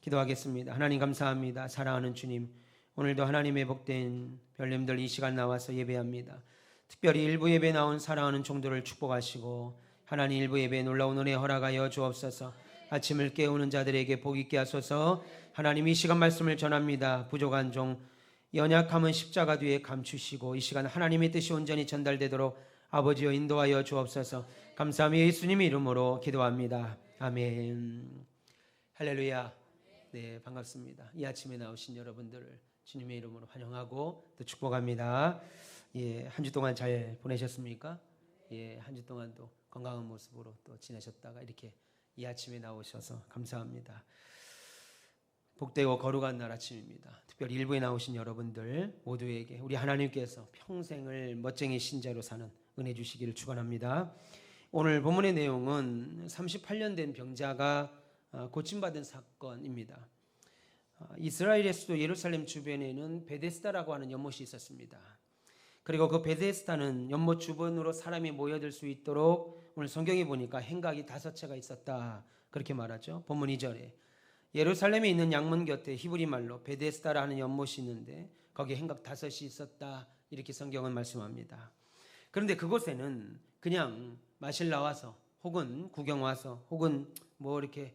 기도하겠습니다. 하나님 감사합니다. 사랑하는 주님, 오늘도 하나님의 복된 별님들 이 시간 나와서 예배합니다. 특별히 일부 예배 나온 사랑하는 종들을 축복하시고 하나님 일부 예배에 놀라운 은혜 허락하여 주옵소서. 아침을 깨우는 자들에게 복 있게 하소서. 하나님 이 시간 말씀을 전합니다. 부족한 종 연약함은 십자가 뒤에 감추시고 이 시간 하나님의 뜻이 온전히 전달되도록 아버지여 인도하여 주옵소서. 감사하며 예수님의 이름으로 기도합니다. 아멘. 할렐루야. 네, 반갑습니다. 이 아침에 나오신 여러분들을 주님의 이름으로 환영하고 또 축복합니다. 예, 한 주 동안 잘 보내셨습니까? 예, 한 주 동안도 건강한 모습으로 또 지내셨다가 이렇게 이 아침에 나오셔서 감사합니다. 복되고 거룩한 날 아침입니다. 특별히 일부에 나오신 여러분들 모두에게 우리 하나님께서 평생을 멋쟁이 신자로 사는 은혜 주시기를 축원합니다. 오늘 본문의 내용은 38년 된 병자가 고침받은 사건입니다. 이스라엘의 수도 예루살렘 주변에는 베데스다라고 하는 연못이 있었습니다. 그리고 그 베데스다는 연못 주변으로 사람이 모여들 수 있도록 오늘 성경에 보니까 행각이 5채가 있었다 그렇게 말하죠. 본문 2절에 예루살렘에 있는 양문 곁에 히브리 말로 베데스다라는 연못이 있는데 거기에 행각 5이 있었다 이렇게 성경은 말씀합니다. 그런데 그곳에는 그냥 마실 나와서 혹은 구경 와서 혹은 뭐 이렇게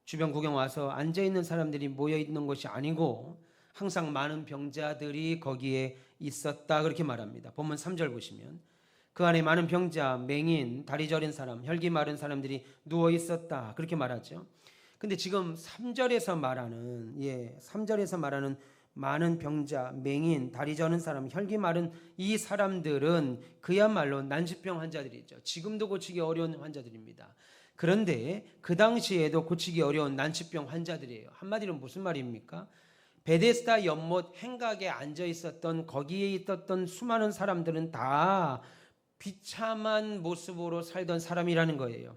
주변 구경 와서 앉아있는 사람들이 모여있는 것이 아니고 항상 많은 병자들이 거기에 있었다 그렇게 말합니다. 본문 3절 보시면 그 안에 많은 병자, 맹인, 다리 저린 사람, 혈기 마른 사람들이 누워있었다 그렇게 말하죠. 근데 지금 3절에서 말하는 많은 병자, 맹인, 다리 저는 사람, 혈기 마른 이 사람들은 그야말로 난치병 환자들이죠. 지금도 고치기 어려운 환자들입니다. 그런데 그 당시에도 고치기 어려운 난치병 환자들이에요. 한마디로 무슨 말입니까? 베데스다 연못 행각에 앉아 있었던 거기에 있었던 수많은 사람들은 다 비참한 모습으로 살던 사람이라는 거예요.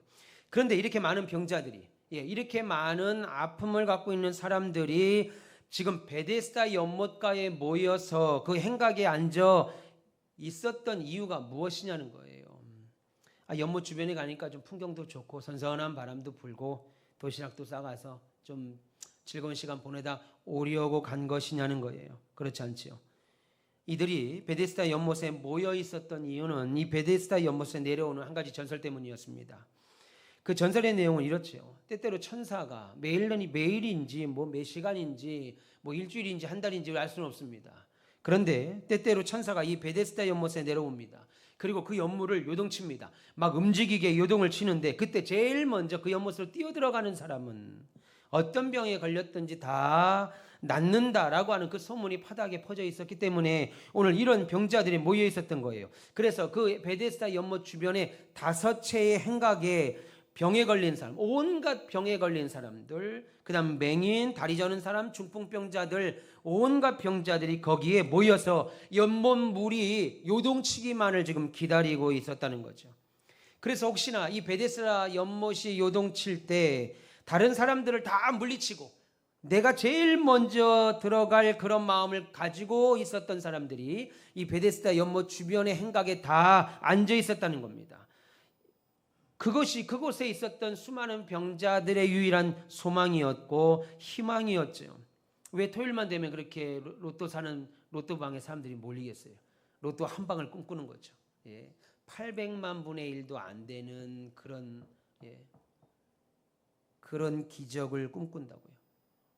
그런데 이렇게 많은 병자들이 이렇게 많은 아픔을 갖고 있는 사람들이 지금 베데스다 연못가에 모여서 그 행각에 앉아 있었던 이유가 무엇이냐는 거예요. 연못 주변에 가니까 좀 풍경도 좋고 선선한 바람도 불고 도시락도 싸가서 좀 즐거운 시간 보내다 오려고 간 것이냐는 거예요. 그렇지 않지요. 이들이 베데스다 연못에 모여 있었던 이유는 이 베데스다 연못에 내려오는 한 가지 전설 때문이었습니다. 그 전설의 내용은 이렇죠. 때때로 천사가 매일인지 몇 시간인지 일주일인지 한 달인지 알 수는 없습니다. 그런데 때때로 천사가 이 베데스다 연못에 내려옵니다. 그리고 그 연못을 요동칩니다. 막 움직이게 요동을 치는데 그때 제일 먼저 그 연못으로 뛰어들어가는 사람은 어떤 병에 걸렸든지 다 낫는다라고 하는 그 소문이 바닥에 퍼져 있었기 때문에 오늘 이런 병자들이 모여 있었던 거예요. 그래서 그 베데스다 연못 주변에 5채의 행각에 병에 걸린 사람, 온갖 병에 걸린 사람들, 그 다음 맹인, 다리 저는 사람, 중풍병자들, 온갖 병자들이 거기에 모여서 연못 물이 요동치기만을 지금 기다리고 있었다는 거죠. 그래서 혹시나 이 베데스다 연못이 요동칠 때 다른 사람들을 다 물리치고 내가 제일 먼저 들어갈 그런 마음을 가지고 있었던 사람들이 이 베데스다 연못 주변의 행각에 다 앉아 있었다는 겁니다. 그것이 그곳에 있었던 수많은 병자들의 유일한 소망이었고 희망이었죠. 왜 토요일만 되면 그렇게 로또 사는 로또방에 사람들이 몰리겠어요? 로또 한 방을 꿈꾸는 거죠. 800만 분의 1도 안 되는 그런 기적을 꿈꾼다고요.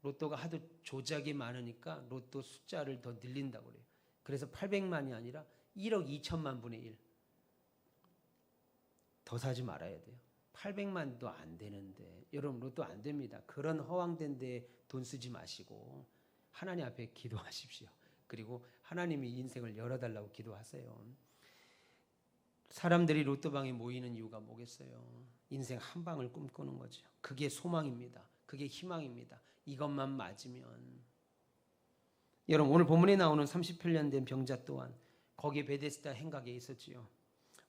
로또가 하도 조작이 많으니까 로또 숫자를 더 늘린다고 그래요. 그래서 800만이 아니라 1억 2천만 분의 1. 더 사지 말아야 돼요. 800만도 안 되는데 여러분 로또 안 됩니다. 그런 허황된 데에 돈 쓰지 마시고 하나님 앞에 기도하십시오. 그리고 하나님이 인생을 열어달라고 기도하세요. 사람들이 로또방에 모이는 이유가 뭐겠어요? 인생 한 방을 꿈꾸는 거죠. 그게 소망입니다. 그게 희망입니다. 이것만 맞으면. 여러분 오늘 본문에 나오는 38년 된 병자 또한 거기에 베데스다 행각에 있었지요.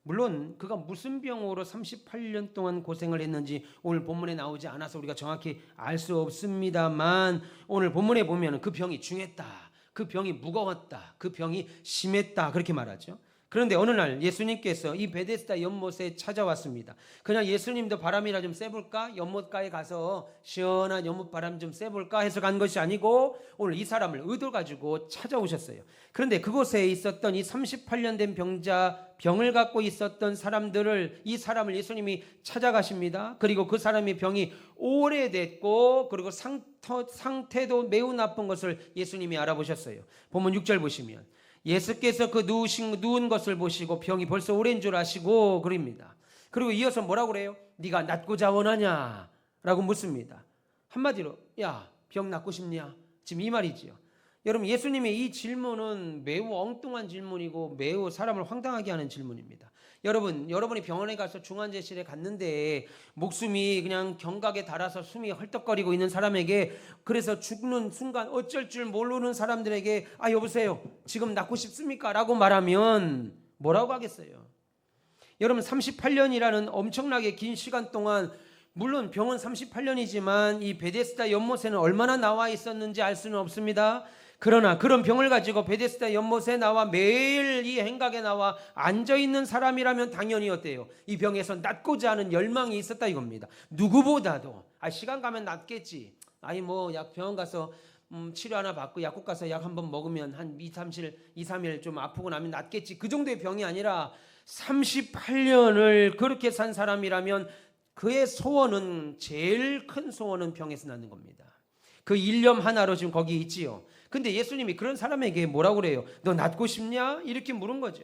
물론 그가 무슨 병으로 38년 동안 고생을 했는지 오늘 본문에 나오지 않아서 우리가 정확히 알 수 없습니다만 오늘 본문에 보면 그 병이 중했다. 그 병이 무거웠다. 그 병이 심했다. 그렇게 말하죠. 그런데 어느 날 예수님께서 이 베데스다 연못에 찾아왔습니다. 그냥 예수님도 바람이나 좀 쐬볼까? 연못가에 가서 시원한 연못 바람 좀 쐬볼까 해서 간 것이 아니고 오늘 이 사람을 의도 가지고 찾아오셨어요. 그런데 그곳에 있었던 이 38년 된 병을 갖고 있었던 이 사람을 예수님이 찾아가십니다. 그리고 그 사람의 병이 오래됐고 그리고 상태도 매우 나쁜 것을 예수님이 알아보셨어요. 보면 6절 보시면 예수께서 그 누운 것을 보시고 병이 벌써 오래인 줄 아시고 그럽니다. 그리고 이어서 뭐라고 그래요? 네가 낫고자 원하냐? 라고 묻습니다. 한마디로 야, 병 낫고 싶냐? 지금 이 말이지요. 여러분, 예수님의 이 질문은 매우 엉뚱한 질문이고 매우 사람을 황당하게 하는 질문입니다. 여러분이 병원에 가서 중환자실에 갔는데 목숨이 그냥 경각에 달아서 숨이 헐떡거리고 있는 사람에게, 그래서 죽는 순간 어쩔 줄 모르는 사람들에게 여보세요, 지금 낫고 싶습니까? 라고 말하면 뭐라고 하겠어요? 여러분, 38년이라는 엄청나게 긴 시간 동안, 물론 병은 38년이지만 이 베데스다 연못에는 얼마나 나와 있었는지 알 수는 없습니다. 그러나 그런 병을 가지고 베데스다 연못에 나와 매일 이 행각에 나와 앉아있는 사람이라면 당연히 어때요? 이 병에서 낫고자 하는 열망이 있었다 이겁니다. 누구보다도 시간 가면 낫겠지, 병원 가서 치료 하나 받고 약국 가서 약 한번 먹으면 한 2, 3일 좀 아프고 나면 낫겠지, 그 정도의 병이 아니라 38년을 그렇게 산 사람이라면 그의 소원은, 제일 큰 소원은 병에서 낫는 겁니다. 그 일념 하나로 지금 거기 있지요. 근데 예수님이 그런 사람에게 뭐라고 그래요? 너 낫고 싶냐? 이렇게 물은 거죠.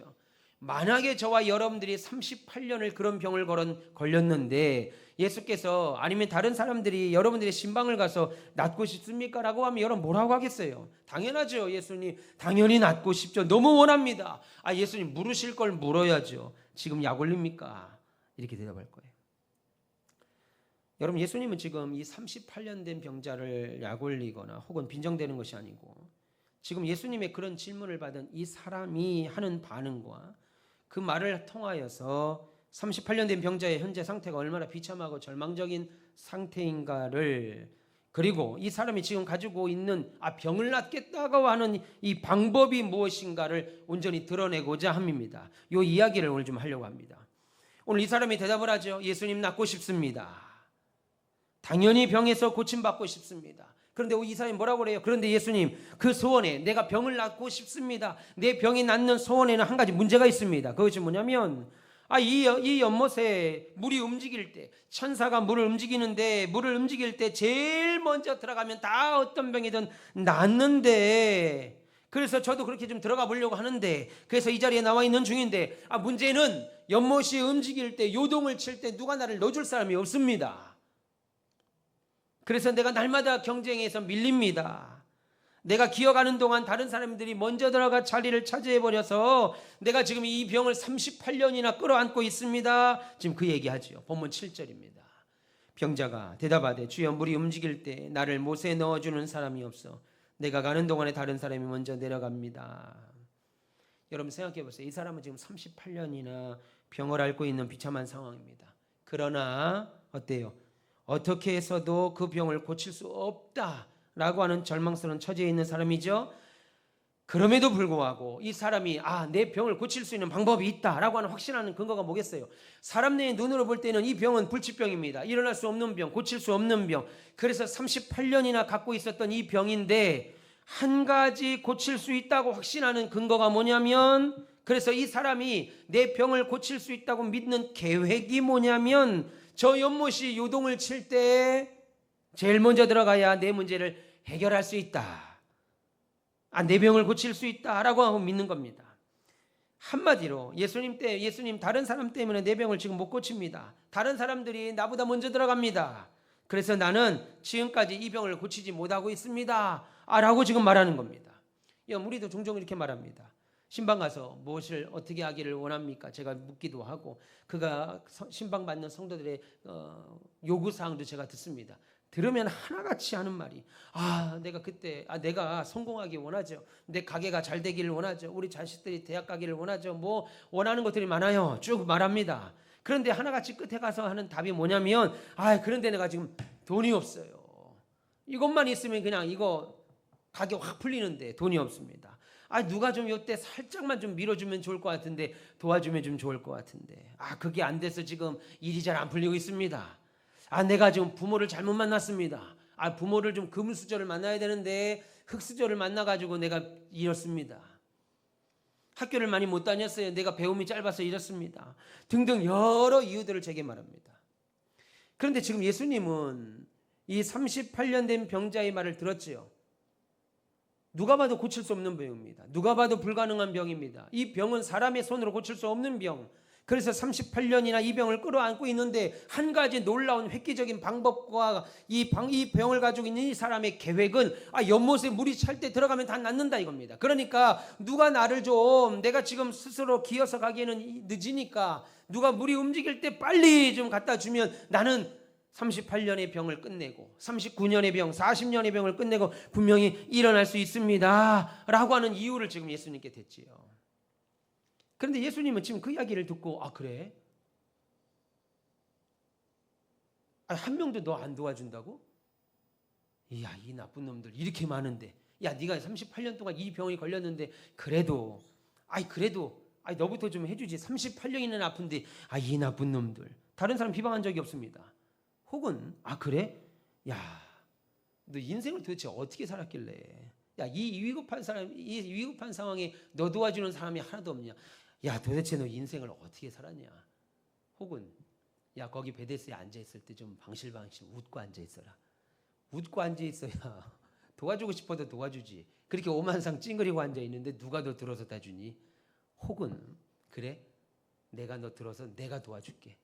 만약에 저와 여러분들이 38년을 그런 병을 걸렸는데 예수께서, 아니면 다른 사람들이 여러분들의 신방을 가서 낫고 싶습니까? 라고 하면 여러분 뭐라고 하겠어요? 당연하죠. 예수님 당연히 낫고 싶죠. 너무 원합니다. 예수님 물으실 걸 물어야죠. 지금 약 올립니까? 이렇게 대답할 거예요. 여러분, 예수님은 지금 이 38년 된 병자를 약 올리거나 혹은 빈정대는 것이 아니고, 지금 예수님의 그런 질문을 받은 이 사람이 하는 반응과 그 말을 통하여서 38년 된 병자의 현재 상태가 얼마나 비참하고 절망적인 상태인가를, 그리고 이 사람이 지금 가지고 있는 병을 낫겠다고 하는 이 방법이 무엇인가를 온전히 드러내고자 함입니다. 이 이야기를 오늘 좀 하려고 합니다. 오늘 이 사람이 대답을 하죠. 예수님, 낫고 싶습니다. 당연히 병에서 고침받고 싶습니다. 그런데 이 사람이 뭐라고 그래요? 그런데 예수님, 그 소원에, 내가 병을 낫고 싶습니다, 내 병이 낫는 소원에는 한 가지 문제가 있습니다. 그것이 뭐냐면 이 연못에 물이 움직일 때, 천사가 물을 움직일 때 제일 먼저 들어가면 다 어떤 병이든 낫는데, 그래서 저도 그렇게 좀 들어가 보려고 하는데, 그래서 이 자리에 나와 있는 중인데 문제는 연못이 움직일 때, 요동을 칠 때 누가 나를 넣어줄 사람이 없습니다. 그래서 내가 날마다 경쟁에서 밀립니다. 내가 기어가는 동안 다른 사람들이 먼저 들어가 자리를 차지해버려서 내가 지금 이 병을 38년이나 끌어안고 있습니다. 지금 그 얘기하죠. 본문 7절입니다. 병자가 대답하되 주여, 물이 움직일 때 나를 못에 넣어주는 사람이 없어 내가 가는 동안에 다른 사람이 먼저 내려갑니다. 여러분 생각해 보세요. 이 사람은 지금 38년이나 병을 앓고 있는 비참한 상황입니다. 그러나 어때요? 어떻게 해서도 그 병을 고칠 수 없다라고 하는 절망스러운 처지에 있는 사람이죠. 그럼에도 불구하고 이 사람이 내 병을 고칠 수 있는 방법이 있다라고 하는 확신하는 근거가 뭐겠어요? 사람 내 눈으로 볼 때는 이 병은 불치병입니다. 일어날 수 없는 병, 고칠 수 없는 병. 그래서 38년이나 갖고 있었던 이 병인데 한 가지 고칠 수 있다고 확신하는 근거가 뭐냐면, 그래서 이 사람이 내 병을 고칠 수 있다고 믿는 계획이 뭐냐면, 저 연못이 요동을 칠 때 제일 먼저 들어가야 내 문제를 해결할 수 있다, 내 병을 고칠 수 있다라고 하고 믿는 겁니다. 한마디로 예수님 다른 사람 때문에 내 병을 지금 못 고칩니다. 다른 사람들이 나보다 먼저 들어갑니다. 그래서 나는 지금까지 이 병을 고치지 못하고 있습니다 라고 지금 말하는 겁니다. 우리도 종종 이렇게 말합니다. 신방 가서 무엇을 어떻게 하기를 원합니까? 제가 묻기도 하고, 그가 신방 받는 성도들의 요구사항도 제가 듣습니다. 들으면 하나같이 하는 말이 내가 그때 내가 성공하기 원하죠. 내 가게가 잘 되기를 원하죠. 우리 자식들이 대학 가기를 원하죠. 원하는 것들이 많아요. 쭉 말합니다. 그런데 하나같이 끝에 가서 하는 답이 뭐냐면 그런데 내가 지금 돈이 없어요. 이것만 있으면 그냥 이거 가게 확 풀리는데 돈이 없습니다. 누가 좀 요때 살짝만 좀 밀어주면 좋을 것 같은데, 도와주면 좀 좋을 것 같은데, 그게 안 돼서 지금 일이 잘 안 풀리고 있습니다. 내가 지금 부모를 잘못 만났습니다. 부모를 좀 금수저를 만나야 되는데 흙수저를 만나가지고 내가 이렇습니다. 학교를 많이 못 다녔어요. 내가 배움이 짧아서 이렇습니다. 등등 여러 이유들을 제게 말합니다. 그런데 지금 예수님은 이 38년 된 병자의 말을 들었지요. 누가 봐도 고칠 수 없는 병입니다. 누가 봐도 불가능한 병입니다. 이 병은 사람의 손으로 고칠 수 없는 병. 그래서 38년이나 이 병을 끌어안고 있는데, 한 가지 놀라운 획기적인 방법과 이 병을 가지고 있는 이 사람의 계획은 연못에 물이 찰 때 들어가면 다 낫는다 이겁니다. 그러니까 누가 나를 좀, 내가 지금 스스로 기어서 가기에는 늦으니까 누가 물이 움직일 때 빨리 좀 갖다 주면 나는 38년의 병을 끝내고 39년의 병, 40년의 병을 끝내고 분명히 일어날 수 있습니다 라고 하는 이유를 지금 예수님께 댔지요. 그런데 예수님은 지금 그 이야기를 듣고 그래? 한 명도 너 안 도와준다고? 이야, 이 나쁜 놈들 이렇게 많은데, 야 네가 38년 동안 이 병이 걸렸는데 그래도 너부터 좀 해주지. 38년이나 아픈데 이 나쁜 놈들. 다른 사람 비방한 적이 없습니다. 혹은 그래? 야, 너 인생을 도대체 어떻게 살았길래? 야, 이 위급한 상황에 너 도와주는 사람이 하나도 없냐? 야, 도대체 너 인생을 어떻게 살았냐? 혹은 야, 거기 베데스에 앉아 있을 때 좀 방실방실 웃고 앉아 있어라. 웃고 앉아 있어야 도와주고 싶어도 도와주지. 그렇게 오만상 찡그리고 앉아 있는데 누가 너 들어서 다 주니? 혹은 그래? 내가 너 들어서 내가 도와줄게.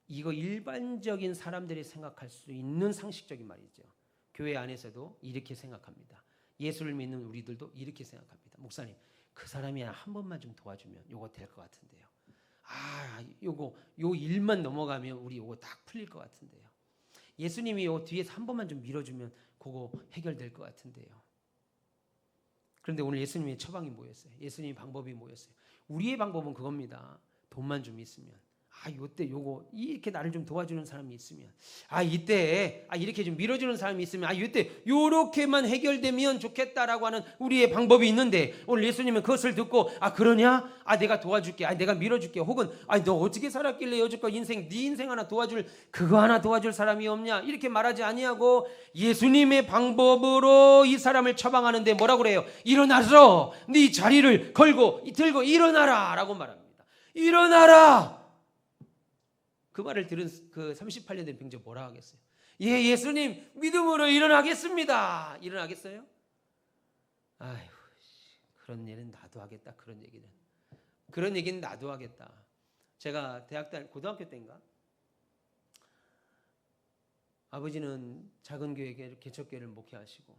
이거 일반적인 사람들이 생각할 수 있는 상식적인 말이죠. 교회 안에서도 이렇게 생각합니다. 예수를 믿는 우리들도 이렇게 생각합니다. 목사님, 그 사람이 한 번만 좀 도와주면 요거 될 것 같은데요. 요 일만 넘어가면 우리 요거 딱 풀릴 것 같은데요. 예수님이 요 뒤에서 한 번만 좀 밀어주면 그거 해결될 것 같은데요. 그런데 오늘 예수님의 처방이 뭐였어요? 예수님의 방법이 뭐였어요? 우리의 방법은 그겁니다. 돈만 좀 있으면, 요때 요거 이렇게 나를 좀 도와주는 사람이 있으면, 이때 이렇게 좀 밀어주는 사람이 있으면, 이때 요렇게만 해결되면 좋겠다라고 하는 우리의 방법이 있는데, 오늘 예수님은 그것을 듣고 그러냐? 내가 도와줄게. 내가 밀어줄게. 혹은 너 어떻게 살았길래 여지껏 네 인생 하나 도와줄, 그거 하나 도와줄 사람이 없냐? 이렇게 말하지 아니하고 예수님의 방법으로 이 사람을 처방하는데 뭐라고 그래요? 일어나서 네 자리를 들고 일어나라 라고 말합니다. 일어나라. 그 말을 들은 그 38년 된 병자 뭐라 하겠어요? 예수님 믿음으로 일어나겠습니다. 일어나겠어요? 그런 일은 나도 하겠다. 그런 얘기는 나도 하겠다. 제가 고등학교 때인가, 아버지는 작은 교회 개척교회를 목회하시고,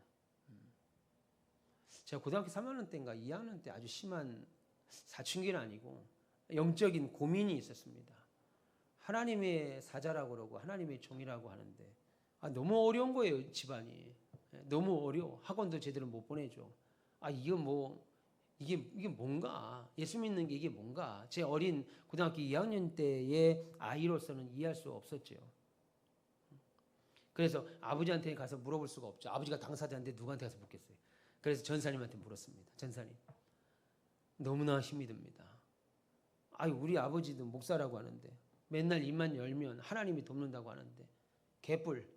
제가 고등학교 3학년 때인가 2학년 때 아주 심한 사춘기는 아니고 영적인 고민이 있었습니다. 하나님의 사자라고 그러고 하나님의 종이라고 하는데 너무 어려운 거예요. 집안이 너무 어려워. 학원도 제대로 못 보내줘. 이게 뭔가, 예수 믿는 게 이게 뭔가, 제 어린 고등학교 2학년 때의 아이로서는 이해할 수 없었죠. 그래서 아버지한테 가서 물어볼 수가 없죠. 아버지가 당사자인데 누구한테 가서 묻겠어요. 그래서 전사님한테 물었습니다. 전사님, 너무나 힘이 듭니다. 우리 아버지도 목사라고 하는데 맨날 입만 열면 하나님이 돕는다고 하는데 개뿔.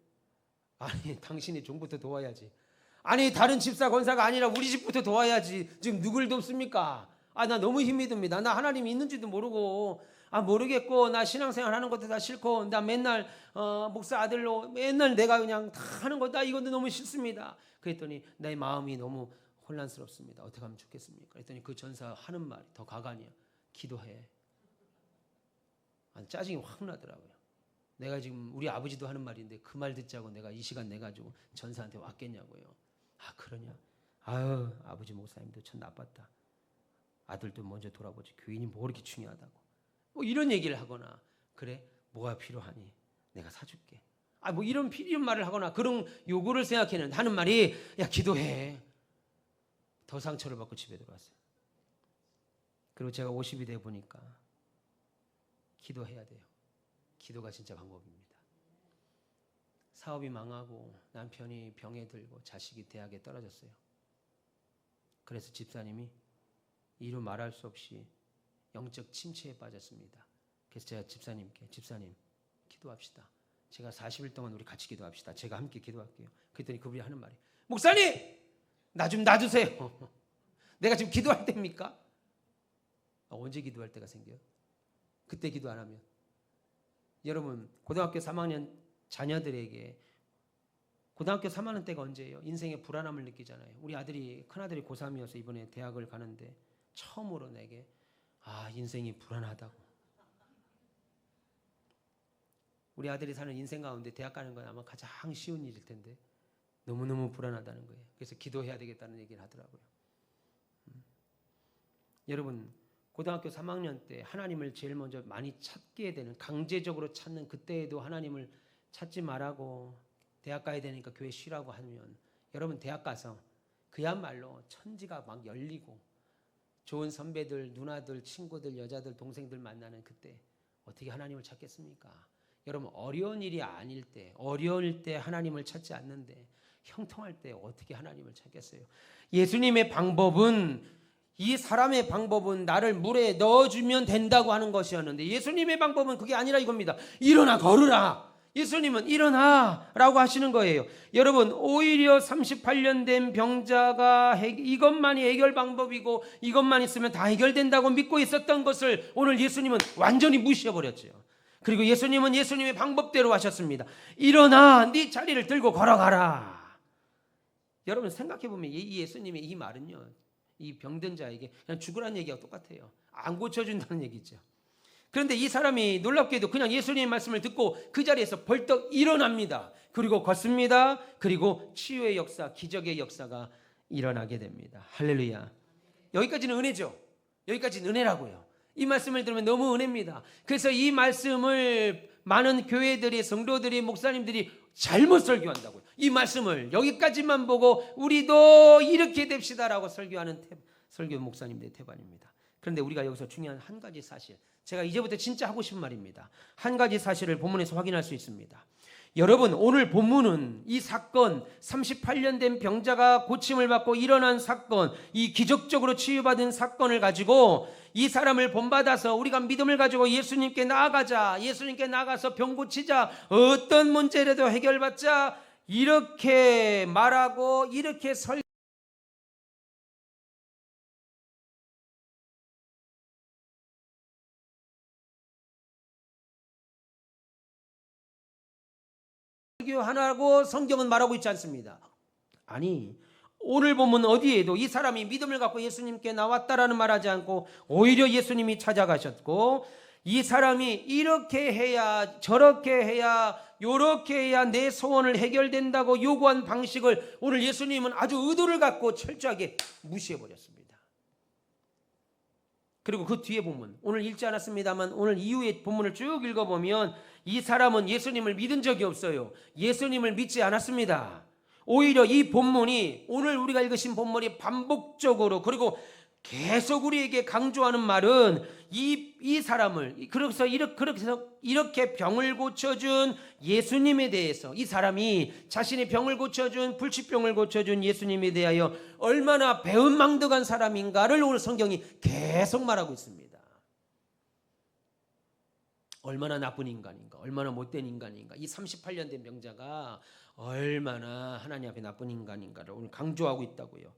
당신이 종부터 도와야지. 다른 집사 권사가 아니라 우리 집부터 도와야지. 지금 누굴 돕습니까? 나 너무 힘이 듭니다. 나 하나님이 있는지도 모르고, 모르겠고, 나 신앙생활 하는 것도 다 싫고, 나 맨날 목사 아들로 맨날 내가 그냥 다 하는 거, 나 이것도 너무 싫습니다. 그랬더니 내 마음이 너무 혼란스럽습니다. 어떻게 하면 좋겠습니까? 그랬더니 그 전사 하는 말이 더 가관이야. 기도해. 짜증이 확 나더라고요. 내가 지금 우리 아버지도 하는 말인데 그 말 듣자고 내가 이 시간 내가지고 전사한테 왔겠냐고요. 그러냐? 아버지 목사님도 참 나빴다. 아들도 먼저 돌아보지. 교인이 뭐 그렇게 중요하다고. 이런 얘기를 하거나, 그래? 뭐가 필요하니? 내가 사줄게. 이런 말을 하거나 그런 요구를 하는 말이, 야, 기도해. 더 상처를 받고 집에 들어왔어요. 그리고 제가 50이 돼 보니까 기도해야 돼요. 기도가 진짜 방법입니다. 사업이 망하고 남편이 병에 들고 자식이 대학에 떨어졌어요. 그래서 집사님이 이루 말할 수 없이 영적 침체에 빠졌습니다. 그래서 제가 집사님께 집사님 기도합시다. 제가 40일 동안 우리 같이 기도합시다. 제가 함께 기도할게요. 그랬더니 그분이 하는 말이 목사님 나 좀 놔주세요. 내가 지금 기도할 때입니까? 언제 기도할 때가 생겨요? 그때 기도 안 하면. 여러분 고등학교 3학년 자녀들에게 고등학교 3학년 때가 언제예요? 인생의 불안함을 느끼잖아요. 우리 아들이 큰아들이 고3이어서 이번에 대학을 가는데 처음으로 내게 인생이 불안하다고. 우리 아들이 사는 인생 가운데 대학 가는 건 아마 가장 쉬운 일일 텐데 너무너무 불안하다는 거예요. 그래서 기도해야 되겠다는 얘기를 하더라고요. 여러분 고등학교 3학년 때 하나님을 제일 먼저 많이 찾게 되는 강제적으로 찾는 그때에도 하나님을 찾지 말라고 대학 가야 되니까 교회 쉬라고 하면 여러분 대학 가서 그야말로 천지가 막 열리고 좋은 선배들, 누나들, 친구들, 여자들, 동생들 만나는 그때 어떻게 하나님을 찾겠습니까? 여러분 어려운 일이 아닐 때 어려울 때 하나님을 찾지 않는데 형통할 때 어떻게 하나님을 찾겠어요? 예수님의 방법은 이 사람의 방법은 나를 물에 넣어주면 된다고 하는 것이었는데 예수님의 방법은 그게 아니라 이겁니다. 일어나 걸으라. 예수님은 일어나 라고 하시는 거예요. 여러분 오히려 38년 된 병자가 이것만이 해결 방법이고 이것만 있으면 다 해결된다고 믿고 있었던 것을 오늘 예수님은 완전히 무시해버렸죠. 그리고 예수님은 예수님의 방법대로 하셨습니다. 일어나 네 자리를 들고 걸어가라. 여러분 생각해보면 이 예수님의 이 말은요 이 병든 자에게 그냥 죽으라는 얘기하고 똑같아요. 안 고쳐준다는 얘기죠. 그런데 이 사람이 놀랍게도 그냥 예수님의 말씀을 듣고 그 자리에서 벌떡 일어납니다. 그리고 걷습니다. 그리고 치유의 역사, 기적의 역사가 일어나게 됩니다. 할렐루야. 여기까지는 은혜죠. 여기까지는 은혜라고요. 이 말씀을 들으면 너무 은혜입니다. 그래서 이 말씀을 많은 교회들이, 성도들이, 목사님들이 잘못 설교한다고요. 이 말씀을 여기까지만 보고 우리도 이렇게 됩시다라고 설교하는 설교 목사님들의 태반입니다. 그런데 우리가 여기서 중요한 한 가지 사실, 제가 이제부터 진짜 하고 싶은 말입니다. 한 가지 사실을 본문에서 확인할 수 있습니다. 여러분 오늘 본문은 이 사건 38년 된 병자가 고침을 받고 일어난 사건, 이 기적적으로 치유받은 사건을 가지고 이 사람을 본받아서 우리가 믿음을 가지고 예수님께 나아가자, 예수님께 나가서 병 고치자, 어떤 문제라도 해결받자 이렇게 말하고 이렇게 설교하라고 성경은 말하고 있지 않습니다. 아니 오늘 보면 어디에도 이 사람이 믿음을 갖고 예수님께 나왔다라는 말하지 않고 오히려 예수님이 찾아가셨고 이 사람이 이렇게 해야 저렇게 해야 요렇게 해야 내 소원을 해결된다고 요구한 방식을 오늘 예수님은 아주 의도를 갖고 철저하게 무시해버렸습니다. 그리고 그 뒤에 본문 오늘 읽지 않았습니다만 오늘 이후의 본문을 쭉 읽어보면 이 사람은 예수님을 믿은 적이 없어요. 예수님을 믿지 않았습니다. 오히려 이 본문이 오늘 우리가 읽으신 본문이 반복적으로 그리고 계속 우리에게 강조하는 말은 이 사람을 그래서 이렇게 병을 고쳐준 예수님에 대해서 이 사람이 자신의 병을 고쳐준 불치병을 고쳐준 예수님에 대하여 얼마나 배은망덕한 사람인가를 오늘 성경이 계속 말하고 있습니다. 얼마나 나쁜 인간인가, 얼마나 못된 인간인가, 이 38년 된 병자가 얼마나 하나님 앞에 나쁜 인간인가를 오늘 강조하고 있다고요.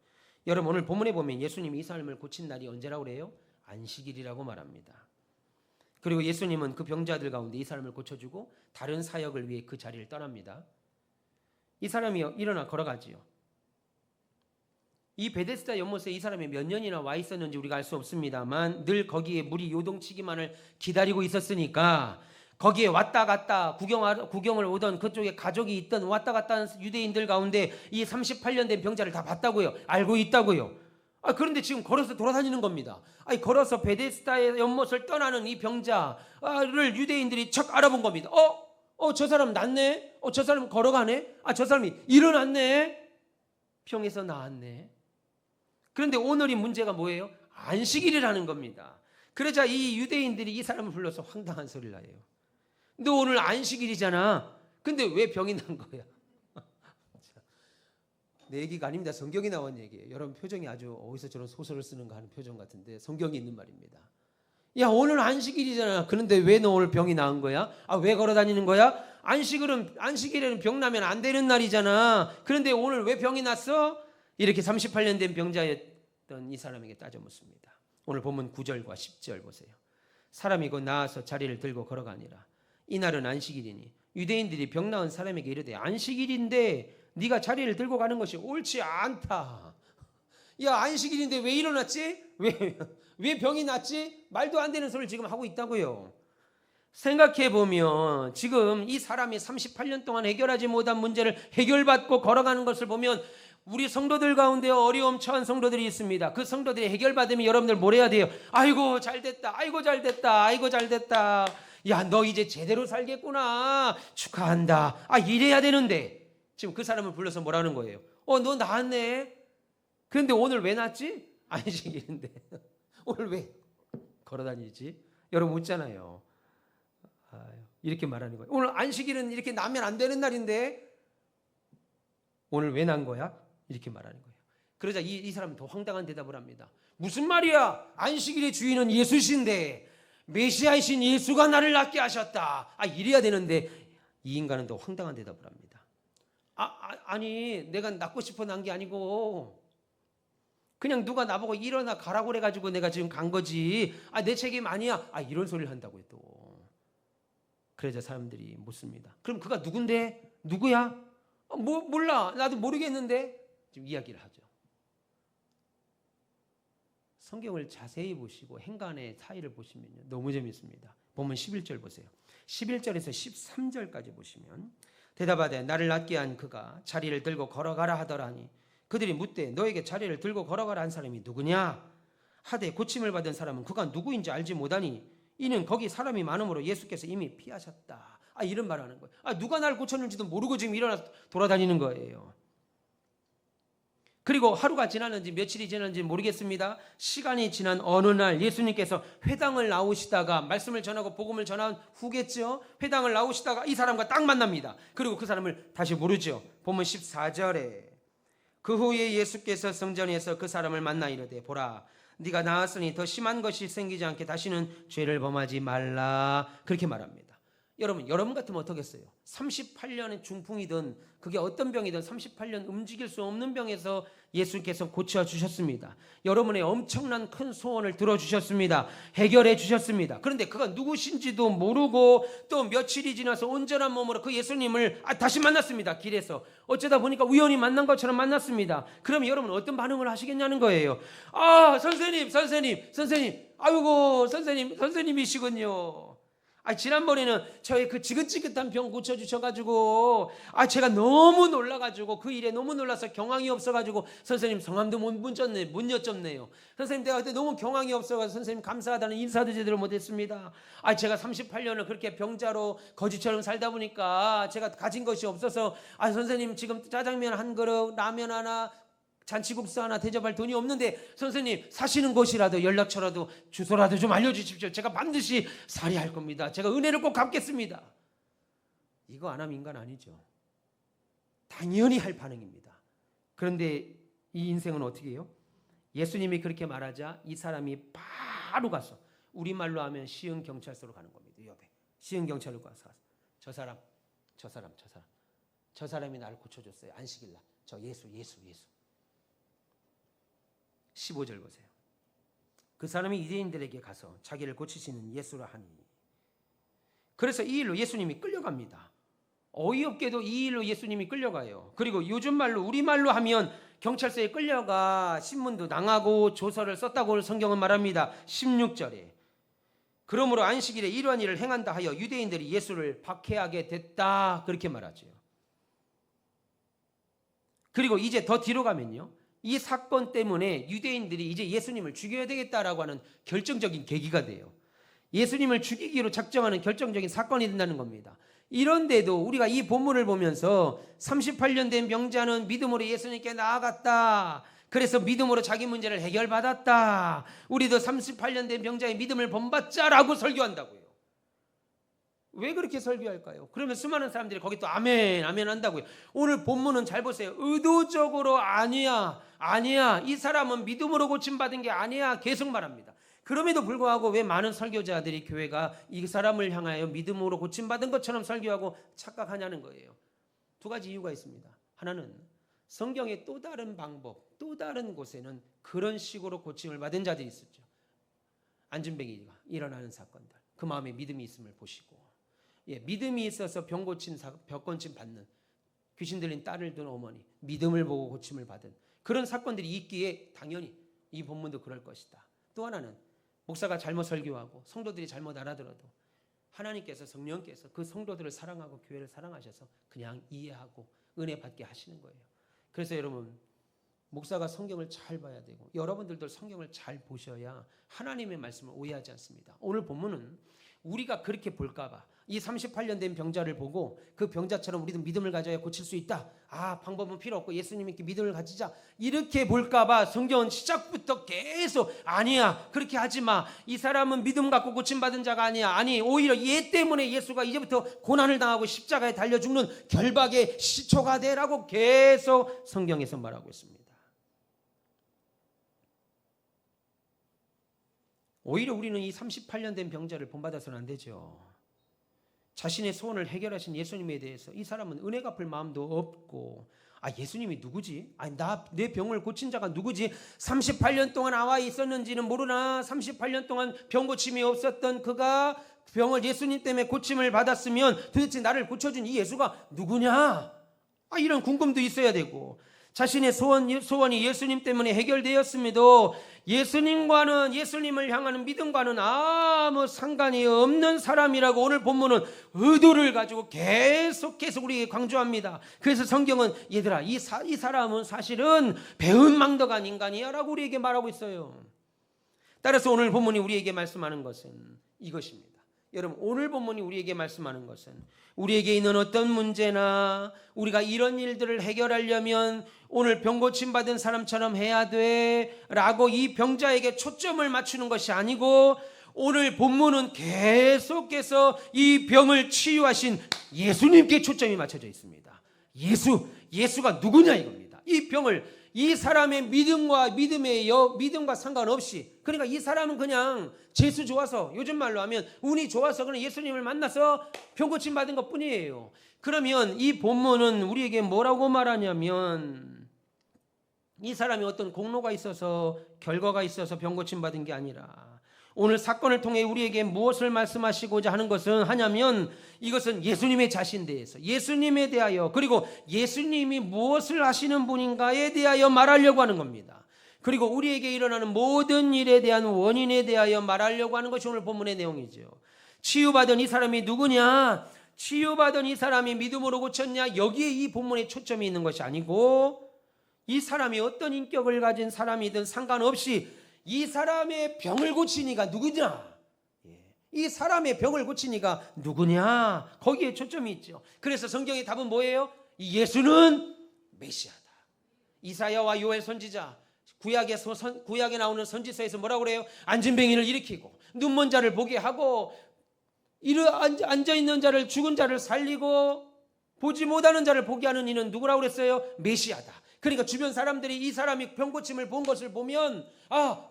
여러분 오늘 본문에 보면 예수님이 이 사람을 고친 날이 언제라고 그래요? 안식일이라고 말합니다. 그리고 예수님은 그 병자들 가운데 이 사람을 고쳐주고 다른 사역을 위해 그 자리를 떠납니다. 이 사람이 일어나 걸어가지요. 이 베데스다 연못에 이 사람이 몇 년이나 와 있었는지 우리가 알 수 없습니다만 늘 거기에 물이 요동치기만을 기다리고 있었으니까 거기에 왔다 갔다 구경을 오던 그쪽에 가족이 있던 왔다 갔다 하는 유대인들 가운데 이 38년 된 병자를 다 봤다고요. 알고 있다고요. 그런데 지금 걸어서 돌아다니는 겁니다. 걸어서 베데스다의 연못을 떠나는 이 병자를 유대인들이 척 알아본 겁니다. 저 사람 낫네. 저 사람 걸어가네. 저 사람이 일어났네. 병에서 나았네. 그런데 오늘이 문제가 뭐예요? 안식일이라는 겁니다. 그러자 이 유대인들이 이 사람을 불러서 황당한 소리를 해요. 너 오늘 안식일이잖아. 근데 왜 병이 난 거야? 내 얘기가 아닙니다. 성경이 나온 얘기예요. 여러분 표정이 아주 어디서 저런 소설을 쓰는가 하는 표정 같은데 성경이 있는 말입니다. 야, 오늘 안식일이잖아. 그런데 왜 너 오늘 병이 나은 거야? 왜 걸어 다니는 거야? 안식일에는 병 나면 안 되는 날이잖아. 그런데 오늘 왜 병이 났어? 이렇게 38년 된 병자였던 이 사람에게 따져 묻습니다. 오늘 본문 9절과 10절 보세요. 사람이 곧 나와서 자리를 들고 걸어가니라. 이날은 안식일이니 유대인들이 병 나은 사람에게 이르되 안식일인데 네가 자리를 들고 가는 것이 옳지 않다. 야, 안식일인데 왜 일어났지? 왜 병이 났지? 말도 안 되는 소리를 지금 하고 있다고요. 생각해 보면 지금 이 사람이 38년 동안 해결하지 못한 문제를 해결받고 걸어가는 것을 보면 우리 성도들 가운데 어려움 처한 성도들이 있습니다. 그 성도들이 해결받으면 여러분들 뭘 해야 돼요? 아이고 잘됐다, 아이고 잘됐다, 아이고 잘됐다. 야, 너 이제 제대로 살겠구나, 축하한다. 이래야 되는데 지금 그 사람을 불러서 뭐라는 거예요? 너 나았네. 그런데 오늘 왜 났지? 안식일인데 오늘 왜 걸어다니지? 여러분 묻잖아요. 이렇게 말하는 거예요. 오늘 안식일은 이렇게 나면 안 되는 날인데 오늘 왜 난 거야? 이렇게 말하는 거예요. 그러자 이 사람은 더 황당한 대답을 합니다. 무슨 말이야? 안식일의 주인은 예수신데, 메시아이신 예수가 나를 낫게 하셨다. 이래야 되는데 이 인간은 더 황당한 대답을 합니다. 아니 내가 낫고 싶어 난 게 아니고 그냥 누가 나보고 일어나 가라고 그래가지고 내가 지금 간 거지. 내 책임 아니야. 이런 소리를 한다고요 또. 그러자 사람들이 묻습니다. 그럼 그가 누군데? 누구야? 몰라. 나도 모르겠는데. 지금 이야기를 하죠. 성경을 자세히 보시고 행간의 사이를 보시면요, 너무 재밌습니다. 본문 11절 보세요. 11절에서 13절까지 보시면 대답하되 나를 낫게 한 그가 자리를 들고 걸어가라 하더라니 그들이 묻되 너에게 자리를 들고 걸어가라 한 사람이 누구냐? 하되 고침을 받은 사람은 그가 누구인지 알지 못하니 이는 거기 사람이 많음으로 예수께서 이미 피하셨다. 이런 말을 하는 거예요. 누가 날 고쳤는지도 모르고 지금 일어나서 돌아다니는 거예요. 그리고 하루가 지났는지 며칠이 지났는지 모르겠습니다. 시간이 지난 어느 날 예수님께서 회당을 나오시다가 말씀을 전하고 복음을 전한 후겠죠. 회당을 나오시다가 이 사람과 딱 만납니다. 그리고 그 사람을 다시 모르죠. 본문 14절에 그 후에 예수께서 성전에서 그 사람을 만나 이르되 보라 네가 나았으니 더 심한 것이 생기지 않게 다시는 죄를 범하지 말라. 그렇게 말합니다. 여러분 같으면 어떻겠어요? 38년의 중풍이든 그게 어떤 병이든 38년 움직일 수 없는 병에서 예수께서 고쳐주셨습니다. 여러분의 엄청난 큰 소원을 들어주셨습니다. 해결해 주셨습니다. 그런데 그가 누구신지도 모르고 또 며칠이 지나서 온전한 몸으로 그 예수님을 다시 만났습니다. 길에서 어쩌다 보니까 우연히 만난 것처럼 만났습니다. 그럼 여러분 어떤 반응을 하시겠냐는 거예요. 선생님 아이고 선생님이시군요. 지난번에는 저의 그 지긋지긋한 병 고쳐주셔가지고 제가 너무 놀라가지고 그 일에 너무 놀라서 경황이 없어가지고 선생님 성함도 못 여쭙네요. 선생님 내가 그때 너무 경황이 없어가지고 선생님 감사하다는 인사도 제대로 못했습니다. 제가 38년을 그렇게 병자로 거지처럼 살다 보니까 제가 가진 것이 없어서 선생님 지금 짜장면 한 그릇 라면 하나 잔치국수 하나 대접할 돈이 없는데 선생님 사시는 곳이라도 연락처라도 주소라도 좀 알려주십시오. 제가 반드시 살해할 겁니다. 제가 은혜를 꼭 갚겠습니다. 이거 안 하면 인간 아니죠. 당연히 할 반응입니다. 그런데 이 인생은 어떻게 해요? 예수님이 그렇게 말하자 이 사람이 바로 가서 우리말로 하면 시흥경찰서로 가는 겁니다. 옆에 시흥경찰로 가서 저 사람이 나를 고쳐줬어요. 안식일날 저 예수 15절 보세요. 그 사람이 유대인들에게 가서 자기를 고치시는 예수라 하니 그래서 이 일로 예수님이 끌려갑니다. 어이없게도 이 일로 예수님이 끌려가요. 그리고 요즘 말로 우리말로 하면 경찰서에 끌려가 신문도 당하고 조서를 썼다고 성경은 말합니다. 16절에 그러므로 안식일에 이러한 일을 행한다 하여 유대인들이 예수를 박해하게 됐다 그렇게 말하죠. 그리고 이제 더 뒤로 가면요, 이 사건 때문에 유대인들이 이제 예수님을 죽여야 되겠다라고 하는 결정적인 계기가 돼요. 예수님을 죽이기로 작정하는 결정적인 사건이 된다는 겁니다. 이런데도 우리가 이 본문을 보면서 38년 된 병자는 믿음으로 예수님께 나아갔다. 그래서 믿음으로 자기 문제를 해결받았다. 우리도 38년 된 병자의 믿음을 본받자라고 설교한다고요. 왜 그렇게 설교할까요? 그러면 수많은 사람들이 거기 또 아멘 아멘 한다고요. 오늘 본문은 잘 보세요. 의도적으로 아니야 이 사람은 믿음으로 고침받은 게 아니야 계속 말합니다. 그럼에도 불구하고 왜 많은 설교자들이 교회가 이 사람을 향하여 믿음으로 고침받은 것처럼 설교하고 착각하냐는 거예요. 두 가지 이유가 있습니다. 하나는 성경의 또 다른 방법, 또 다른 곳에는 그런 식으로 고침을 받은 자들이 있었죠. 안진뱅이가 일어나는 사건들, 그 마음에 믿음이 있음을 보시고, 믿음이 있어서 병 고침 받는, 귀신 들린 딸을 둔 어머니, 믿음을 보고 고침을 받은 그런 사건들이 있기에 당연히 이 본문도 그럴 것이다. 또 하나는 목사가 잘못 설교하고 성도들이 잘못 알아들어도 하나님께서, 성령께서 그 성도들을 사랑하고 교회를 사랑하셔서 그냥 이해하고 은혜 받게 하시는 거예요. 그래서 여러분, 목사가 성경을 잘 봐야 되고 여러분들도 성경을 잘 보셔야 하나님의 말씀을 오해하지 않습니다. 오늘 본문은 우리가 그렇게 볼까 봐, 이 38년 된 병자를 보고 그 병자처럼 우리도 믿음을 가져야 고칠 수 있다, 방법은 필요 없고 예수님께 믿음을 가지자, 이렇게 볼까 봐 성경은 시작부터 계속 아니야, 그렇게 하지 마, 이 사람은 믿음 갖고 고침받은 자가 아니야, 아니 오히려 얘 때문에 예수가 이제부터 고난을 당하고 십자가에 달려 죽는 결박의 시초가 되라고 계속 성경에서 말하고 있습니다. 오히려 우리는 이 38년 된 병자를 본받아서는 안 되죠. 자신의 소원을 해결하신 예수님에 대해서 이 사람은 은혜 갚을 마음도 없고, 예수님이 누구지? 내 병을 고친 자가 누구지? 38년 동안 나와 있었는지는 모르나 38년 동안 병 고침이 없었던 그가 병을 예수님 때문에 고침을 받았으면 도대체 나를 고쳐준 이 예수가 누구냐? 이런 궁금도 있어야 되고, 자신의 소원이 예수님 때문에 해결되었음에도 예수님을 향하는 믿음과는 아무 상관이 없는 사람이라고 오늘 본문은 의도를 가지고 계속 우리에게 강조합니다. 그래서 성경은 얘들아, 이 사람은 사실은 배은망덕한 인간이야 라고 우리에게 말하고 있어요. 따라서 오늘 본문이 우리에게 말씀하는 것은 이것입니다. 여러분, 오늘 본문이 우리에게 말씀하는 것은 우리에게 있는 어떤 문제나 우리가 이런 일들을 해결하려면 오늘 병 고침 받은 사람처럼 해야 돼 라고 이 병자에게 초점을 맞추는 것이 아니고, 오늘 본문은 계속해서 이 병을 치유하신 예수님께 초점이 맞춰져 있습니다. 예수가 누구냐 이겁니다. 이 병을 이 사람의 믿음과 상관없이, 그러니까 이 사람은 그냥 재수 좋아서, 요즘 말로 하면 운이 좋아서 그냥 예수님을 만나서 병 고침 받은 것 뿐이에요. 그러면 이 본문은 우리에게 뭐라고 말하냐면, 이 사람이 어떤 공로가 있어서 결과가 있어서 병 고침 받은 게 아니라, 오늘 사건을 통해 우리에게 무엇을 말씀하시고자 하는 것은 하냐면, 이것은 예수님의 자신 대해서, 예수님에 대하여, 그리고 예수님이 무엇을 하시는 분인가에 대하여 말하려고 하는 겁니다. 그리고 우리에게 일어나는 모든 일에 대한 원인에 대하여 말하려고 하는 것이 오늘 본문의 내용이죠. 치유받은 이 사람이 누구냐? 치유받은 이 사람이 믿음으로 고쳤냐? 여기에 이 본문의 초점이 있는 것이 아니고, 이 사람이 어떤 인격을 가진 사람이든 상관없이 이 사람의 병을 고친 이가 누구냐? 이 사람의 병을 고친 이가 누구냐? 거기에 초점이 있죠. 그래서 성경의 답은 뭐예요? 이 예수는 메시아다. 이사야와 요엘 선지자, 구약에 나오는 선지서에서 뭐라고 그래요? 안진뱅이를 일으키고 눈먼 자를 보게 하고 앉아있는 자를, 죽은 자를 살리고 보지 못하는 자를 보게 하는 이는 누구라고 그랬어요? 메시아다. 그러니까 주변 사람들이 이 사람이 병 고침을 본 것을 보면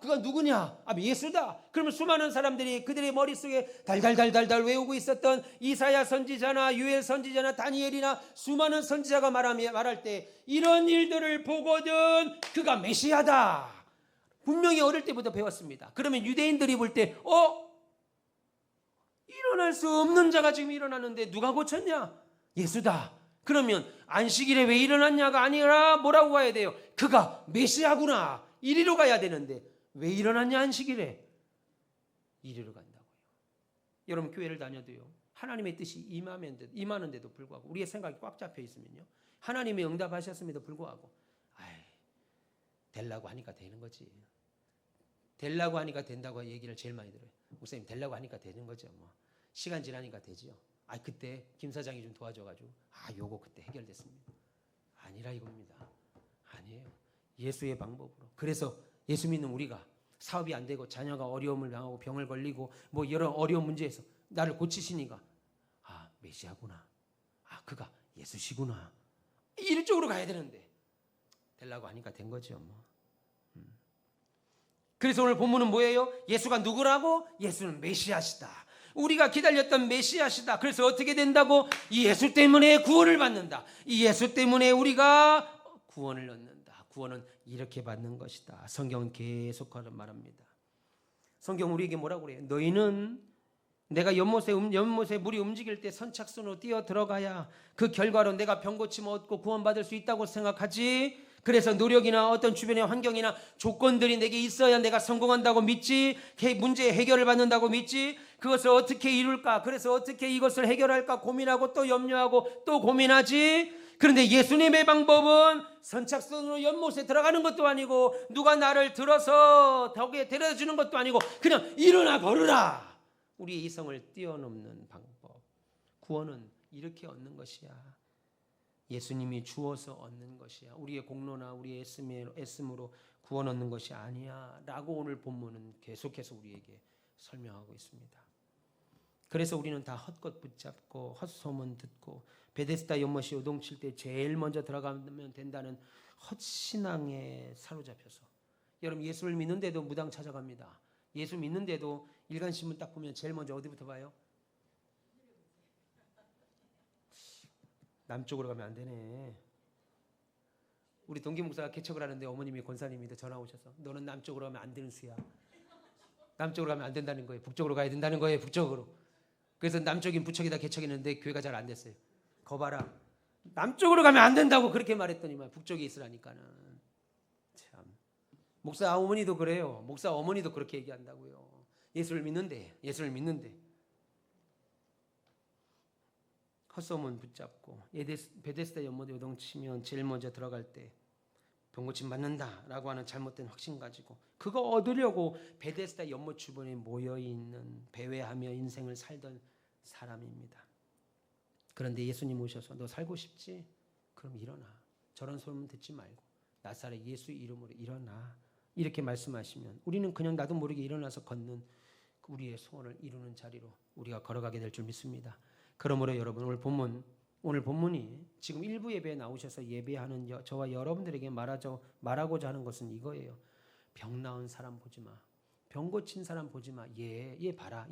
그가 누구냐? 예수다. 그러면 수많은 사람들이 그들의 머릿속에 달달달달달 외우고 있었던 이사야 선지자나 유엘 선지자나 다니엘이나 수많은 선지자가 말할 때 이런 일들을 보거든 그가 메시아다. 분명히 어릴 때부터 배웠습니다. 그러면 유대인들이 볼 때 일어날 수 없는 자가 지금 일어나는데 누가 고쳤냐? 예수다. 그러면 안식일에 왜 일어났냐가 아니라 뭐라고 가야 돼요? 그가 메시아구나. 이리로 가야 되는데 왜 일어났냐 안식일에? 이리로 간다고요. 여러분, 교회를 다녀도요, 하나님의 뜻이 임하는데도 불구하고 우리의 생각이 꽉 잡혀 있으면요, 하나님이 응답하셨음에도 불구하고 되려고 하니까 되는 거지. 되려고 하니까 된다고 얘기를 제일 많이 들어요. 목사님, 되려고 하니까 되는 거죠. 시간 지나니까 되지요. 그때 김 사장이 좀 도와줘가지고 요거 그때 해결됐습니다. 아니라 이겁니다. 아니에요. 예수의 방법으로. 그래서 예수 믿는 우리가 사업이 안 되고 자녀가 어려움을 당하고 병을 걸리고 여러 어려운 문제에서 나를 고치시니까 메시아구나. 아, 그가 예수시구나. 이쪽으로 가야 되는데 되려고 하니까 된 거죠. 뭐. 그래서 오늘 본문은 뭐예요? 예수가 누구라고? 예수는 메시아시다. 우리가 기다렸던 메시아시다. 그래서 어떻게 된다고? 이 예수 때문에 구원을 받는다. 이 예수 때문에 우리가 구원을 얻는다. 구원은 이렇게 받는 것이다. 성경은 계속 말합니다. 성경 우리에게 뭐라고 그래요? 너희는 내가 연못에 물이 움직일 때 선착순으로 뛰어 들어가야 그 결과로 내가 병고침 얻고 구원받을 수 있다고 생각하지. 그래서 노력이나 어떤 주변의 환경이나 조건들이 내게 있어야 내가 성공한다고 믿지, 문제의 해결을 받는다고 믿지. 그것을 어떻게 이룰까? 그래서 어떻게 이것을 해결할까 고민하고 또 염려하고 또 고민하지. 그런데 예수님의 방법은 선착순으로 연못에 들어가는 것도 아니고 누가 나를 들어서 덕에 데려다 주는 것도 아니고 그냥 일어나 걸으라. 우리의 이성을 뛰어넘는 방법. 구원은 이렇게 얻는 것이야. 예수님이 주어서 얻는 것이야. 우리의 공로나 우리의 애씀으로 구원 얻는 것이 아니야 라고 오늘 본문은 계속해서 우리에게 설명하고 있습니다. 그래서 우리는 다 헛것 붙잡고 헛소문 듣고 베데스다 연못이 요동칠 때 제일 먼저 들어가면 된다는 헛신앙에 사로잡혀서, 여러분 예수를 믿는데도 무당 찾아갑니다. 예수 믿는데도 일간신문 딱 보면 제일 먼저 어디부터 봐요? 남쪽으로 가면 안 되네. 우리 동기 목사가 개척을 하는데 어머님이 권사님인데 전화 오셔서 너는 남쪽으로 가면 안 되는 수야. 남쪽으로 가면 안 된다는 거예요. 북쪽으로 가야 된다는 거예요. 북쪽으로. 그래서 남쪽인 부척이다 개척했는데 교회가 잘 안 됐어요. 거 봐라. 남쪽으로 가면 안 된다고 그렇게 말했더니만 북쪽에 있으라니까는. 참. 목사 어머니도 그래요. 목사 어머니도 그렇게 얘기한다고요. 예수를 믿는데. 헛소문 붙잡고 베데스다 연못에 요동치면 제일 먼저 들어갈 때 병고침 맞는다라고 하는 잘못된 확신 가지고 그거 얻으려고 베데스다 연못 주변에 모여있는 배회하며 인생을 살던 사람입니다. 그런데 예수님 오셔서 너 살고 싶지? 그럼 일어나. 저런 소문 듣지 말고 나사렛 예수 이름으로 일어나. 이렇게 말씀하시면 우리는 그냥 나도 모르게 일어나서 걷는 우리의 소원을 이루는 자리로 우리가 걸어가게 될 줄 믿습니다. 그러므로 여러분 오늘 본문이 지금 일부 예배에 나오셔서 예배하는 저와 여러분들에게 말하고자 하는 것은 이거예요. 병 나은 사람 보지 마. 병 고친 사람 보지 마. 얘 봐라.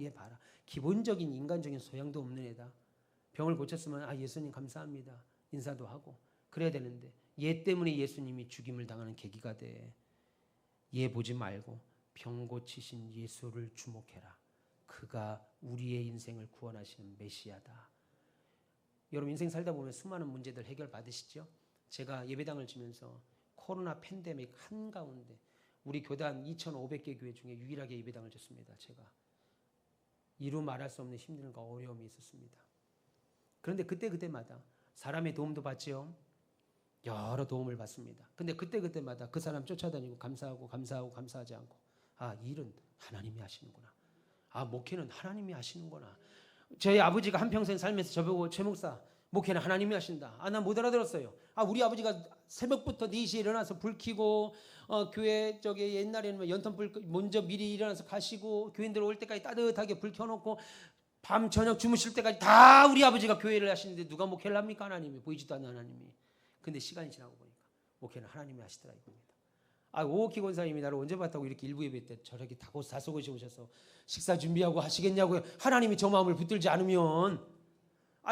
기본적인 인간적인 소양도 없는 애다. 병을 고쳤으면 예수님 감사합니다. 인사도 하고 그래야 되는데 얘 때문에 예수님이 죽임을 당하는 계기가 돼. 얘 보지 말고 병 고치신 예수를 주목해라. 그가 우리의 인생을 구원하시는 메시아다. 여러분 인생 살다 보면 수많은 문제들 해결 받으시죠? 제가 예배당을 지면서 코로나 팬데믹 한가운데 우리 교단 2,500개 교회 중에 유일하게 예배당을 졌습니다. 제가 이루 말할 수 없는 힘듦과 어려움이 있었습니다. 그런데 그때마다 사람의 도움도 받지요. 여러 도움을 받습니다. 근데 그때마다 그 사람 쫓아다니고 감사하지 않고 이 일은 하나님이 하시는구나. 목회는 하나님이 하시는구나. 저희 아버지가 한평생 살면서 저보고 최 목사 목회는 하나님이 하신다. 난 못 알아들었어요. 우리 아버지가 새벽부터 4시에 일어나서 불 켜고 교회 저기 옛날에는 연탄불 먼저 미리 일어나서 가시고 교인들 올 때까지 따뜻하게 불 켜놓고 밤 저녁 주무실 때까지 다 우리 아버지가 교회를 하시는데 누가 목회를 합니까? 하나님이. 보이지도 않는 하나님이. 근데 시간이 지나고 보니까 목회는 하나님이 하시더라 이겁니다. 오옥희 권사님이 나를 언제 봤다고 이렇게 일부 예배 때 저렇게 다소곳이 오셔서 식사 준비하고 하시겠냐고요. 하나님이 저 마음을 붙들지 않으면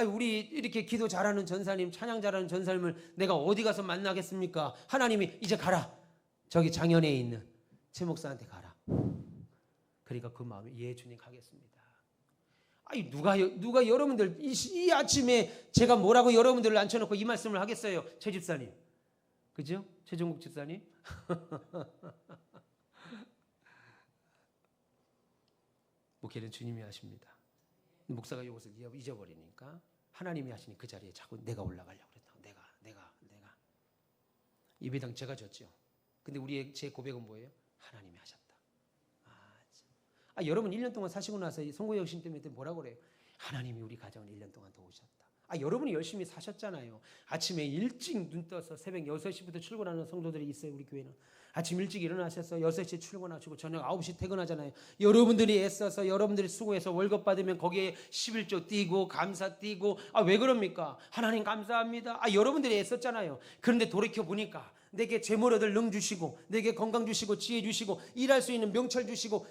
우리 이렇게 기도 잘하는 전사님, 찬양 잘하는 전사님을 내가 어디 가서 만나겠습니까? 하나님이 이제 가라. 저기 장현에 있는 최 목사한테 가라. 그러니까 그 마음에 예 주님 가겠습니다. 누가 여러분들 이 아침에 제가 뭐라고 여러분들을 앉혀놓고 이 말씀을 하겠어요? 최 집사님. 그죠? 최종국 집사님. 목회는 주님이 하십니다. 목사가 이것을 잊어버리니까 하나님이 하시니 그 자리에 자꾸 내가 올라가려고 그랬다. 내가 예배당 제가 졌죠. 근데 제 고백은 뭐예요? 하나님이 하셨다. 여러분 1년 동안 사시고 나서 이 선고 여신 때문에 뭐라고 그래요? 하나님이 우리 가정을 1년 동안 도우셨다. 여러분이 열심히 사셨잖아요. 아침에 일찍 눈 떠서 새벽 6시부터 출근하는 성도들이 있어요. 우리 교회는 아침 일찍 일어나셔서 6시에 출근하시고 저녁 9시 퇴근하잖아요. 여러분들이 애써서 여러분들이 수고해서 월급 받으면 거기에 11조 띄고 감사 띄고 왜 그럽니까? 하나님 감사합니다. 여러분들이 애썼잖아요. 그런데 돌이켜보니까 내게 재물 얻을 능 주시고 내게 건강 주시고 지혜 주시고 일할 수 있는 명철 주시고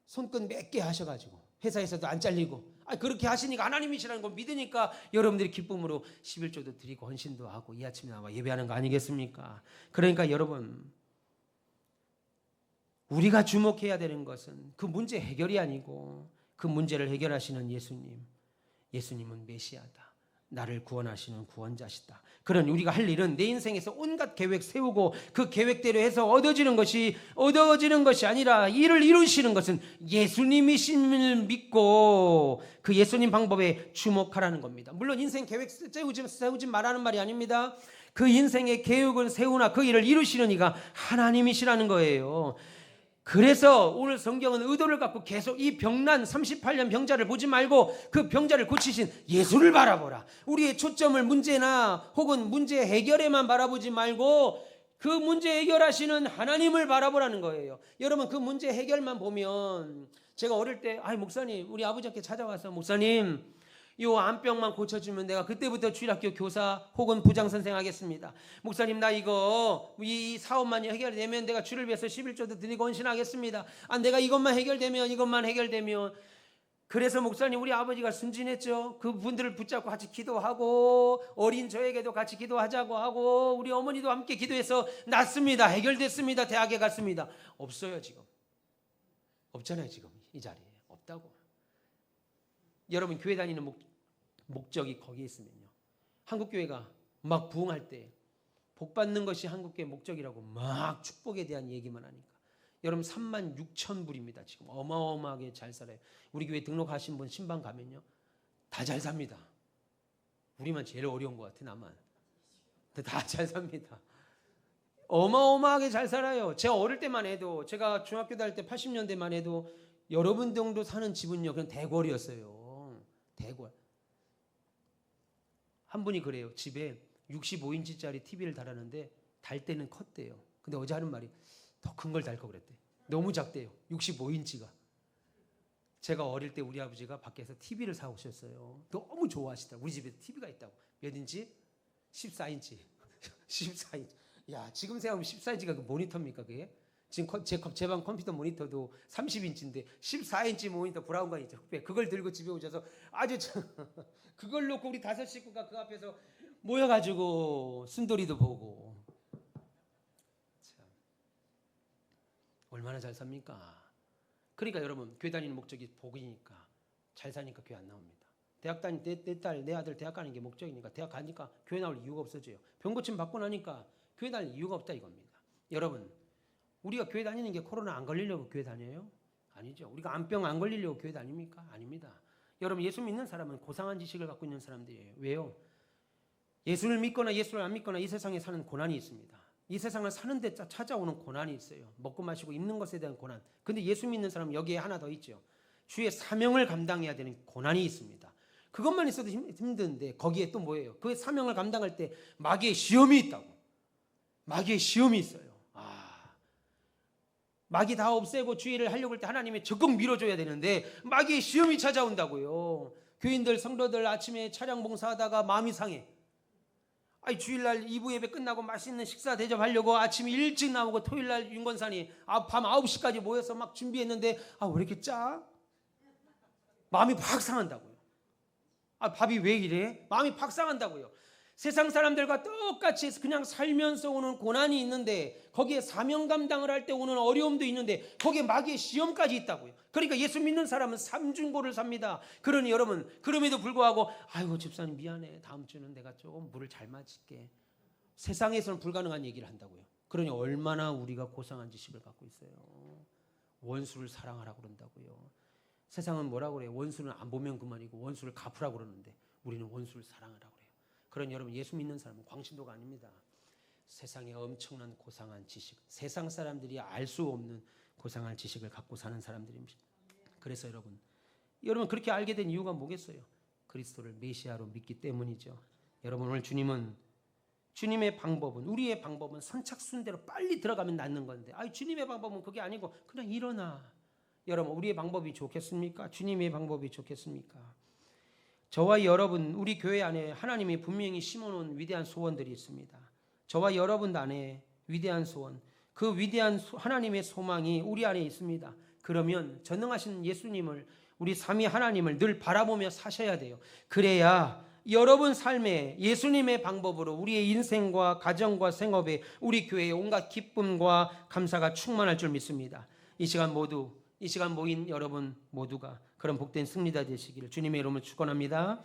손끝 몇 개 하셔가지고 회사에서도 안 잘리고 그렇게 하시니까 하나님이시라는 걸 믿으니까 여러분들이 기쁨으로 11조도 드리고 헌신도 하고 이 아침에 아마 예배하는 거 아니겠습니까? 그러니까 여러분 우리가 주목해야 되는 것은 그 문제 해결이 아니고 그 문제를 해결하시는 예수님. 예수님은 메시아다. 나를 구원하시는 구원자시다. 그런 우리가 할 일은 내 인생에서 온갖 계획 세우고 그 계획대로 해서 얻어지는 것이 아니라 이를 이루시는 것은 예수님이심을 믿고 그 예수님 방법에 주목하라는 겁니다. 물론 인생 계획 세우지 말라는 말이 아닙니다. 그 인생의 계획을 세우나 그 일을 이루시는 이가 하나님이시라는 거예요. 그래서 오늘 성경은 의도를 갖고 계속 이 병난 38년 병자를 보지 말고 그 병자를 고치신 예수를 바라보라. 우리의 초점을 문제나 혹은 문제 해결에만 바라보지 말고 그 문제 해결하시는 하나님을 바라보라는 거예요. 여러분 그 문제 해결만 보면 제가 어릴 때 목사님 우리 아버지께 찾아와서 목사님 이 암병만 고쳐주면 내가 그때부터 주일학교 교사 혹은 부장선생 하겠습니다. 목사님 나 이 사업만 해결되면 내가 주를 위해서 11조도 드리고 헌신하겠습니다. 내가 이것만 해결되면 그래서 목사님 우리 아버지가 순진했죠. 그분들을 붙잡고 같이 기도하고 어린 저에게도 같이 기도하자고 하고 우리 어머니도 함께 기도해서 났습니다. 해결됐습니다. 대학에 갔습니다. 없어요 지금. 없잖아요 지금 이 자리에. 없다고. 여러분 교회 다니는 목적이 거기에 있으면요. 한국교회가 막 부흥할 때 복받는 것이 한국교회 목적이라고 막 축복에 대한 얘기만 하니까 여러분 36,000불입니다. 지금 어마어마하게 잘 살아요. 우리 교회 등록하신 분 신방 가면요. 다 잘 삽니다. 우리만 제일 어려운 것 같아 나만. 다 잘 삽니다. 어마어마하게 잘 살아요. 제가 어릴 때만 해도 제가 중학교 다닐 때 80년대만 해도 여러분 정도 사는 집은요 그냥 대궐이었어요. 대궐. 한 분이 그래요. 집에 65인치짜리 TV를 달았는데 달 때는 컸대요. 근데 어제 하는 말이 더 큰 걸 달 거 그랬대. 너무 작대요. 65인치가. 제가 어릴 때 우리 아버지가 밖에서 TV를 사오셨어요. 너무 좋아하시더라고요. 우리 집에 TV가 있다고. 몇 인치? 14인치. 14인치. 야, 지금 생각하면 14인치가 그 모니터입니까 그게? 지금 제 방 컴퓨터 모니터도 30인치인데 14인치 모니터 브라운관 있죠. 그걸 들고 집에 오셔서 그걸 놓고 우리 5 식구가 그 앞에서 모여가지고 순돌이도 보고. 참, 얼마나 잘 삽니까? 그러니까 여러분 교회 다니는 목적이 복이니까 잘 사니까 교회 안 나옵니다. 대학 다닐 때 내 아들 대학 가는 게 목적이니까 대학 가니까 교회 나올 이유가 없어져요. 병 고침 받고 나니까 교회 다닐 이유가 없다 이겁니다. 여러분 우리가 교회 다니는 게 코로나 안 걸리려고 교회 다녀요? 아니죠. 우리가 암병 안 걸리려고 교회 다닙니까? 아닙니다. 여러분 예수 믿는 사람은 고상한 지식을 갖고 있는 사람들이에요. 왜요? 예수를 믿거나 예수를 안 믿거나 이 세상에 사는 고난이 있습니다. 이 세상을 사는데 찾아오는 고난이 있어요. 먹고 마시고 입는 것에 대한 고난. 근데 예수 믿는 사람은 여기에 하나 더 있죠. 주의 사명을 감당해야 되는 고난이 있습니다. 그것만 있어도 힘든데 거기에 또 뭐예요? 그 사명을 감당할 때 마귀의 시험이 있다고. 마귀의 시험이 있어요. 마귀 다 없애고 주의를 하려고 할 때 하나님이 적극 밀어줘야 되는데 마귀의 시험이 찾아온다고요. 교인들 성도들 아침에 차량 봉사하다가 마음이 상해. 주일날 2부 예배 끝나고 맛있는 식사 대접하려고 아침 일찍 나오고 토요일날 윤건산이 밤 9시까지 모여서 막 준비했는데 왜 이렇게 짜? 마음이 팍 상한다고요. 밥이 왜 이래? 마음이 팍 상한다고요. 세상 사람들과 똑같이 그냥 살면서 오는 고난이 있는데 거기에 사명 감당을 할 때 오는 어려움도 있는데 거기에 마귀의 시험까지 있다고요. 그러니까 예수 믿는 사람은 삼중고를 삽니다. 그러니 여러분 그럼에도 불구하고 아이고 집사님 미안해. 다음 주는 내가 조금 물을 잘 마실게. 세상에서는 불가능한 얘기를 한다고요. 그러니 얼마나 우리가 고상한 지식을 갖고 있어요. 원수를 사랑하라고 그런다고요. 세상은 뭐라고 그래요? 원수는 안 보면 그만이고 원수를 갚으라고 그러는데 우리는 원수를 사랑하라고 그래요. 그런 여러분 예수 믿는 사람은 광신도가 아닙니다. 세상에 엄청난 고상한 지식, 세상 사람들이 알 수 없는 고상한 지식을 갖고 사는 사람들입니다. 그래서 여러분 그렇게 알게 된 이유가 뭐겠어요? 그리스도를 메시아로 믿기 때문이죠. 여러분, 오늘 주님의 방법은, 우리의 방법은 선착순대로 빨리 들어가면 낫는 건데, 주님의 방법은 그게 아니고 그냥 일어나. 여러분, 우리의 방법이 좋겠습니까? 주님의 방법이 좋겠습니까? 저와 여러분, 우리 교회 안에 하나님이 분명히 심어놓은 위대한 소원들이 있습니다. 저와 여러분 안에 위대한 소원, 그 위대한 하나님의 소망이 우리 안에 있습니다. 그러면 전능하신 예수님을, 우리 삼위 하나님을 늘 바라보며 사셔야 돼요. 그래야 여러분 삶에 예수님의 방법으로 우리의 인생과 가정과 생업에, 우리 교회의 온갖 기쁨과 감사가 충만할 줄 믿습니다. 이 시간 모인 여러분 모두가 그런 복된 승리자 되시기를 주님의 이름으로 축원합니다.